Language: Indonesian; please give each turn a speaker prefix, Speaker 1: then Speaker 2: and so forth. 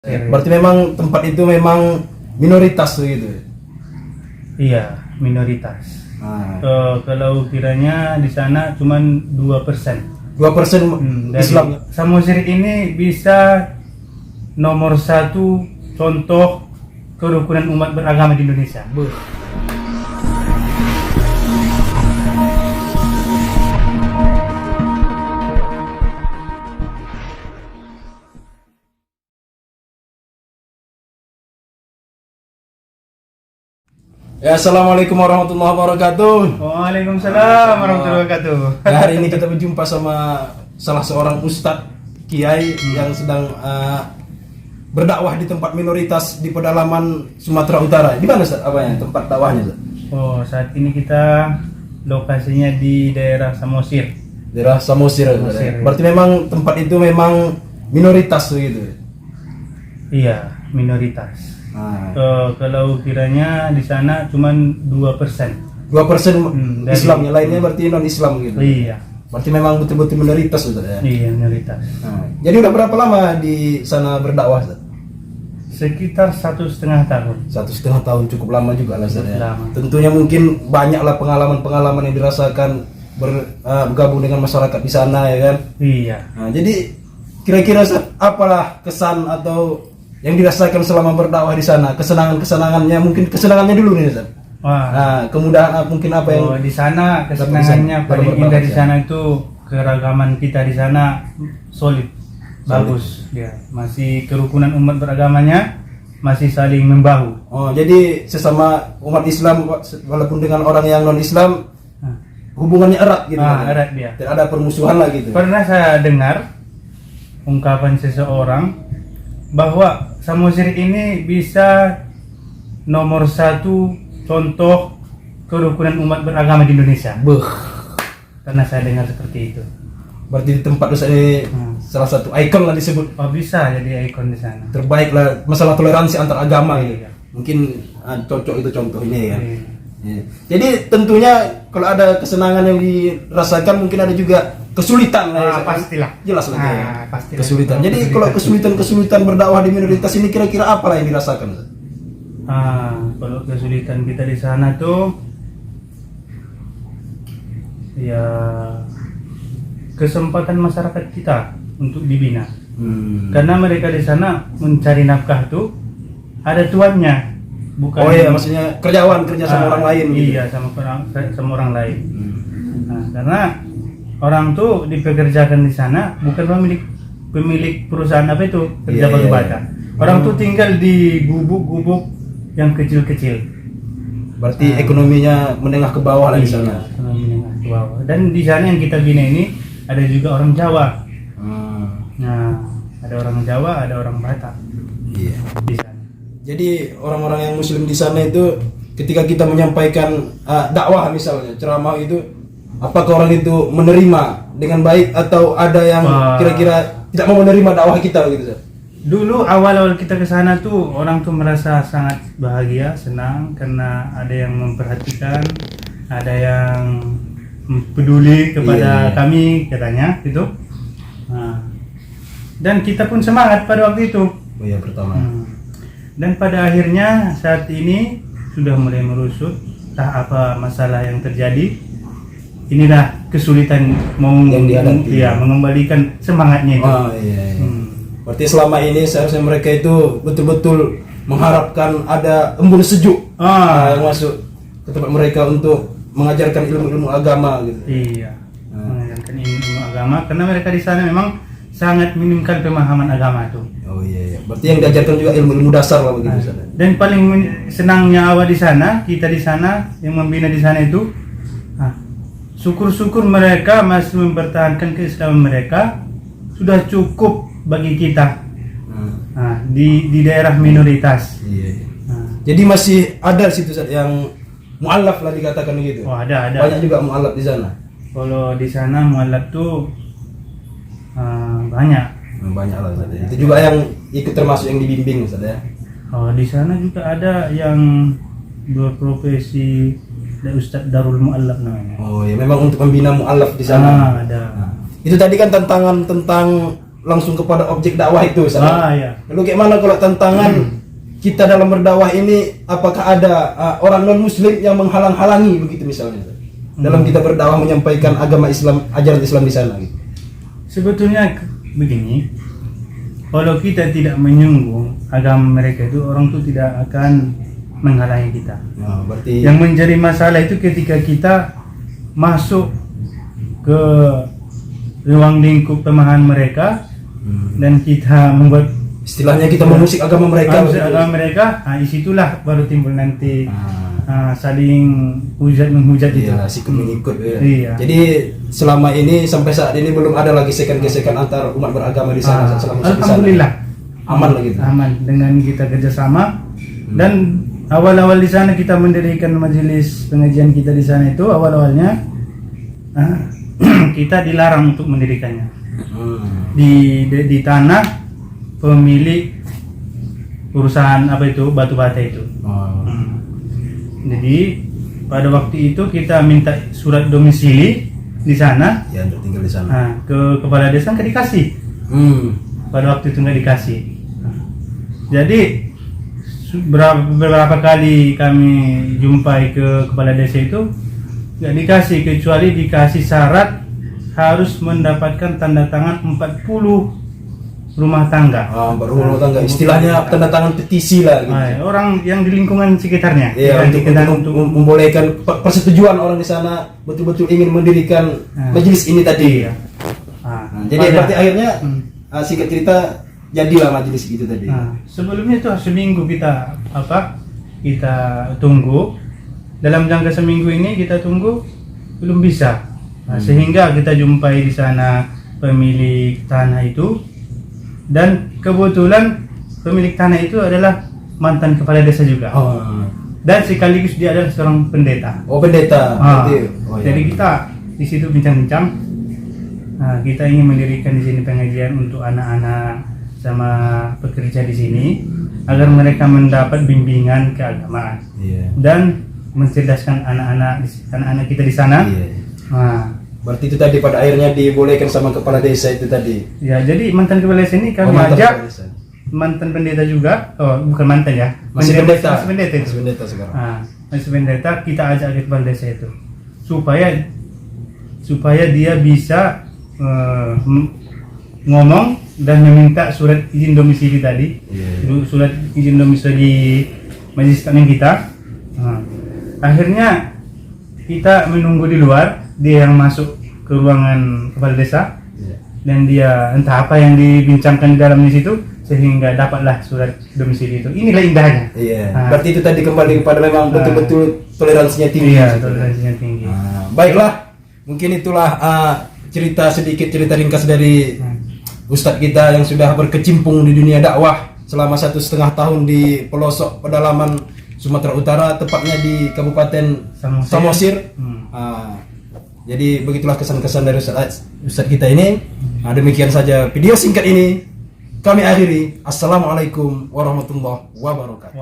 Speaker 1: Berarti memang tempat itu memang minoritas gitu.
Speaker 2: Iya, minoritas.
Speaker 1: Nah,
Speaker 2: Kalau kiranya di sana cuma 2%.
Speaker 1: 2%
Speaker 2: Dari
Speaker 1: Islam.
Speaker 2: Samosir ini bisa nomor satu contoh kerukunan umat beragama di Indonesia.
Speaker 1: Ya, assalamualaikum warahmatullahi wabarakatuh.
Speaker 2: Waalaikumsalam warahmatullahi wabarakatuh.
Speaker 1: Nah, hari ini kita berjumpa sama salah seorang ustadz kiai yang sedang berdakwah di tempat minoritas di pedalaman Sumatera Utara. Di mana Ustaz? Apa ya tempat dakwahnya Ustaz?
Speaker 2: Oh, saat ini kita lokasinya di daerah Samosir.
Speaker 1: Daerah Samosir.
Speaker 2: Samosir.
Speaker 1: Berarti memang tempat itu memang minoritas gitu.
Speaker 2: Iya, minoritas.
Speaker 1: Nah,
Speaker 2: Kalau kiranya di sana cuma 2%.
Speaker 1: 2%
Speaker 2: dari-
Speaker 1: Islam, yang lainnya berarti non Islam gitu.
Speaker 2: Iya,
Speaker 1: Berarti memang betul-betul minoritas Ustaz ya.
Speaker 2: iya minoritas.
Speaker 1: Nah, jadi udah berapa lama di sana berdakwah Ustaz?
Speaker 2: Sekitar 1,5 tahun.
Speaker 1: 1,5 tahun, cukup lama juga lah Ustaz ya.
Speaker 2: Lama.
Speaker 1: Tentunya mungkin banyaklah pengalaman-pengalaman yang dirasakan bergabung dengan masyarakat di sana ya kan.
Speaker 2: Iya.
Speaker 1: Nah, jadi kira-kira Ustaz, apalah kesan atau yang dirasakan selama berdakwah di sana? Kesenangannya, mungkin kesenangannya dulu nih Ustaz.
Speaker 2: Wah.
Speaker 1: Nah, kemudahan mungkin apa yang
Speaker 2: Oh, di sana
Speaker 1: dapat
Speaker 2: kesenangannya
Speaker 1: kesan-
Speaker 2: paling
Speaker 1: dapat
Speaker 2: indah di
Speaker 1: ya?
Speaker 2: sana itu keragaman kita di sana solid, bagus dia. Masih kerukunan umat beragamanya masih saling membahu.
Speaker 1: Oh, jadi sesama umat Islam walaupun dengan orang yang non Islam
Speaker 2: Nah,
Speaker 1: hubungannya erat gitu. kan?
Speaker 2: erat dia.
Speaker 1: Tidak ada permusuhan lah gitu.
Speaker 2: Pernah saya dengar ungkapan seseorang bahwa Samosir ini bisa nomor satu contoh kerukunan umat beragama di Indonesia.
Speaker 1: Beuh.
Speaker 2: Pernah saya dengar seperti itu.
Speaker 1: Berarti di tempat Ustaz ini salah satu ikon lah disebut
Speaker 2: Oh, bisa jadi ikon di sana.
Speaker 1: terbaik lah masalah toleransi antar agama gitu.
Speaker 2: Iya.
Speaker 1: Mungkin cocok itu contohnya ya.
Speaker 2: Iya.
Speaker 1: Iya. Jadi tentunya kalau ada kesenangan yang dirasakan mungkin ada juga kesulitan lah ya, Ustaz.
Speaker 2: Pastilah.
Speaker 1: Jelas lah ya.
Speaker 2: Pastilah.
Speaker 1: Kesulitan. Jadi kalau kesulitan berdakwah di minoritas ini kira-kira apa lah yang dirasakan Ustaz?
Speaker 2: Kalau kesulitan kita di sana tuh ya kesempatan masyarakat kita untuk dibina. Karena mereka di sana mencari nafkah tuh ada tuannya, bukan.
Speaker 1: Oh iya, maksudnya kerja sama orang lain gitu.
Speaker 2: Iya, sama orang lain. Nah, karena orang tuh dipekerjakan di sana bukan pemilik perusahaan apa itu kerja
Speaker 1: Iya,
Speaker 2: batu
Speaker 1: iya,
Speaker 2: bata.
Speaker 1: iya.
Speaker 2: Orang tuh tinggal di gubuk-gubuk yang kecil-kecil.
Speaker 1: Berarti ekonominya menengah ke bawah lah di
Speaker 2: Iya,
Speaker 1: sana.
Speaker 2: ekonomi menengah ke bawah. Dan di sana yang kita bina ini ada juga orang Jawa. Nah, ada orang Jawa, ada orang Batak
Speaker 1: Iya.
Speaker 2: di sana.
Speaker 1: Jadi orang-orang yang muslim di sana itu ketika kita menyampaikan dakwah misalnya ceramah itu, apakah orang itu menerima dengan baik atau ada yang kira-kira tidak mau menerima dakwah kita gitu Ustaz?
Speaker 2: Dulu awal-awal kita ke sana tuh orang tuh merasa sangat bahagia, senang karena ada yang memperhatikan, ada yang peduli kepada
Speaker 1: Iya.
Speaker 2: kami katanya gitu. Nah, dan kita pun semangat pada waktu itu.
Speaker 1: Oh iya, pertama.
Speaker 2: Dan pada akhirnya saat ini sudah mulai merusut entah apa masalah yang terjadi. Inilah kesulitan
Speaker 1: Yang dihadapi.
Speaker 2: mengembalikan semangatnya itu.
Speaker 1: Oh iya, iya. Berarti selama ini seharusnya mereka itu betul-betul mengharapkan ada embun sejuk yang masuk ke tempat mereka untuk mengajarkan ilmu-ilmu agama gitu.
Speaker 2: Iya. Mengajarkan ilmu agama karena mereka di sana memang sangat minimkan pemahaman agama itu.
Speaker 1: Oh iya, iya. Berarti yang diajarkan juga ilmu-ilmu dasar lah begitu Ustaz.
Speaker 2: Dan paling senangnya awal di sana, kita di sana yang membina di sana itu, syukur-syukur mereka masih mempertahankan keislaman mereka sudah cukup bagi kita. Di daerah minoritas.
Speaker 1: Iya. Jadi masih ada situ Ustaz yang mu'allaf lah dikatakan gitu.
Speaker 2: Oh, ada.
Speaker 1: Banyak juga mu'allaf di sana.
Speaker 2: Kalau di sana mualaf tuh banyak.
Speaker 1: Banyak lah Ustaz. Itu juga yang ikut termasuk yang dibimbing Ustaz ya.
Speaker 2: Oh, di sana juga ada yang berprofesi Ustadz Darul Mu'allaf namanya.
Speaker 1: Oh ya, memang untuk membina mu'allaf di sana.
Speaker 2: Ada.
Speaker 1: Nah, itu tadi kan tantangan tentang langsung kepada objek dakwah itu Ustaz.
Speaker 2: Ya.
Speaker 1: Lalu gimana kalau tantangan kita dalam berdakwah ini, apakah ada orang non muslim yang menghalang-halangi begitu misalnya Ustaz? Dalam kita berdakwah menyampaikan agama Islam, ajaran Islam di sana gitu.
Speaker 2: Sebetulnya begini, kalau kita tidak menyinggung agama mereka itu, orang tuh tidak akan menghalangi kita.
Speaker 1: Nah, berarti
Speaker 2: Yang menjadi masalah itu ketika kita masuk ke ruang lingkup pemahaman mereka dan kita membuat
Speaker 1: istilahnya kita mengusik agama mereka.
Speaker 2: agama mereka, disitulah baru timbul nanti saling hujat-menghujat itu.
Speaker 1: Iya, sikut mengikut ya.
Speaker 2: Iya.
Speaker 1: Jadi selama ini sampai saat ini belum ada lagi gesekan-gesekan antar umat beragama di sana. Selama di sana.
Speaker 2: Alhamdulillah
Speaker 1: Aman lagi.
Speaker 2: aman dengan kita kerjasama. Dan awal-awal di sana kita mendirikan majelis pengajian kita di sana itu awalnya kita dilarang untuk mendirikannya di tanah pemilik perusahaan apa itu batu bata itu. Jadi pada waktu itu kita minta surat domisili di sana.
Speaker 1: Ya, untuk tinggal di sana.
Speaker 2: Ke kepala desa nggak dikasih. Pada waktu itu nggak dikasih. Jadi beberapa kali kami jumpai ke kepala desa itu nggak dikasih, kecuali dikasih syarat harus mendapatkan tanda tangan 40 rumah tangga.
Speaker 1: Baru rumah tangga. Istilahnya tanda tangan petisi lah gitu.
Speaker 2: Orang yang di lingkungan sekitarnya.
Speaker 1: Iya, untuk membolehkan persetujuan orang di sana betul-betul ingin mendirikan majelis ini tadi.
Speaker 2: Iya.
Speaker 1: Jadi berarti akhirnya singkat cerita jadilah majelis itu tadi.
Speaker 2: Sebelumnya itu seminggu kita tunggu. Dalam jangka seminggu ini kita tunggu belum bisa. Sehingga kita jumpai di sana pemilik tanah itu, dan kebetulan pemilik tanah itu adalah mantan kepala desa juga. Dan sekaligus dia adalah seorang pendeta.
Speaker 1: Pendeta.
Speaker 2: Jadi kita di situ bincang-bincang. Kita ingin mendirikan di sini pengajian untuk anak-anak sama pekerja di sini agar mereka mendapat bimbingan keagamaan dan mencerdaskan anak-anak kita di sana.
Speaker 1: Berarti itu tadi pada akhirnya dibolehkan sama kepala desa itu tadi.
Speaker 2: Ya, jadi mantan kepala desa ini kami ajak mantan pendeta juga. Bukan mantan ya.
Speaker 1: Masih pendeta.
Speaker 2: Masih pendeta itu.
Speaker 1: Masih pendeta sekarang.
Speaker 2: Masih pendeta, kita ajak ke kepala desa itu supaya dia bisa ngomong dan meminta surat izin domisili tadi. Surat izin domisili majelis taklim kita. Akhirnya kita menunggu di luar, dia yang masuk ke ruangan kepala desa dan dia entah apa yang dibincangkan di dalam di situ sehingga dapatlah surat domisili itu. Inilah indahnya.
Speaker 1: Berarti itu tadi kembali kepada memang betul-betul toleransinya tinggi.
Speaker 2: Toleransinya tinggi.
Speaker 1: Baiklah, mungkin itulah cerita ringkas dari Ustadz kita yang sudah berkecimpung di dunia dakwah selama 1,5 tahun di pelosok pedalaman Sumatera Utara, tepatnya di Kabupaten Samosir. Jadi begitulah kesan-kesan dari Ustadz kita ini. Demikian saja video singkat ini kami akhiri. Assalamualaikum warahmatullahi wabarakatuh.